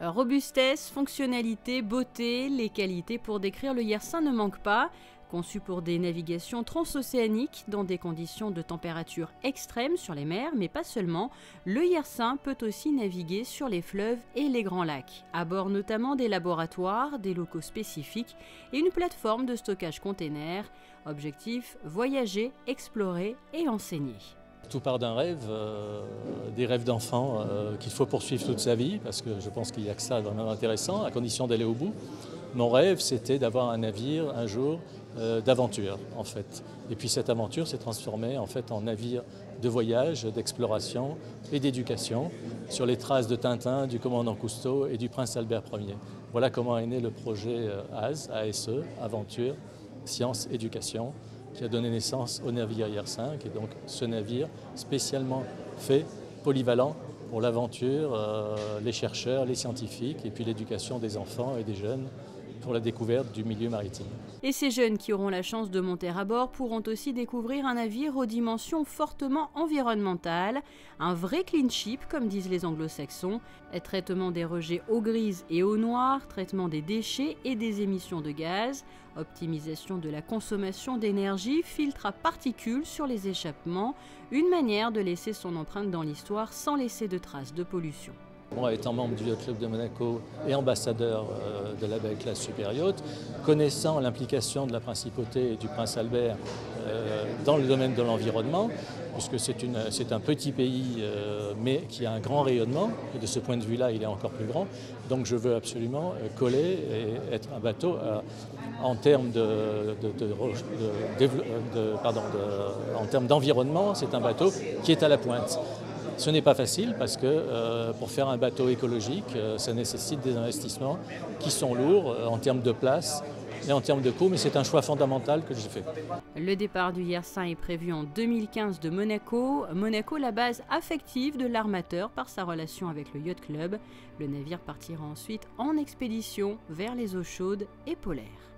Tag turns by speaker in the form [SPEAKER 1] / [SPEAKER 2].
[SPEAKER 1] Robustesse, fonctionnalité, beauté, les qualités pour décrire le Yersin ne manquent pas. Conçu pour des navigations transocéaniques dans des conditions de température extrêmes sur les mers, mais pas seulement, le Yersin peut aussi naviguer sur les fleuves et les grands lacs, à bord notamment des laboratoires, des locaux spécifiques et une plateforme de stockage container. Objectif, voyager, explorer et enseigner.
[SPEAKER 2] Tout part d'un rêve, des rêves d'enfant qu'il faut poursuivre toute sa vie, parce que je pense qu'il n'y a que ça vraiment intéressant, à condition d'aller au bout. Mon rêve, c'était d'avoir un navire un jour d'aventure, en fait. Et puis cette aventure s'est transformée en fait en navire de voyage, d'exploration et d'éducation sur les traces de Tintin, du commandant Cousteau et du prince Albert Ier. Voilà comment est né le projet ASE, Aventure, Science, Éducation, qui a donné naissance au navire Yersin, qui est donc ce navire spécialement fait, polyvalent, pour l'aventure, les chercheurs, les scientifiques et puis l'éducation des enfants et des jeunes pour la découverte du milieu maritime.
[SPEAKER 1] Et ces jeunes qui auront la chance de monter à bord pourront aussi découvrir un navire aux dimensions fortement environnementales, un vrai clean ship comme disent les anglo-saxons, traitement des rejets eau grise et eau noire, traitement des déchets et des émissions de gaz, optimisation de la consommation d'énergie, filtre à particules sur les échappements, une manière de laisser son empreinte dans l'histoire sans laisser de traces de pollution.
[SPEAKER 2] Moi, étant membre du Yacht Club de Monaco et ambassadeur de la belle classe super yacht, connaissant l'implication de la principauté et du prince Albert dans le domaine de l'environnement, puisque c'est un petit pays mais qui a un grand rayonnement, et de ce point de vue-là, il est encore plus grand. Donc je veux absolument coller et être un bateau en termes en termes d'environnement, c'est un bateau qui est à la pointe. Ce n'est pas facile parce que pour faire un bateau écologique, ça nécessite des investissements qui sont lourds en termes de place et en termes de coût, mais c'est un choix fondamental que j'ai fait.
[SPEAKER 1] Le départ du Yersin est prévu en 2015 de Monaco. Monaco, la base affective de l'armateur par sa relation avec le Yacht Club. Le navire partira ensuite en expédition vers les eaux chaudes et polaires.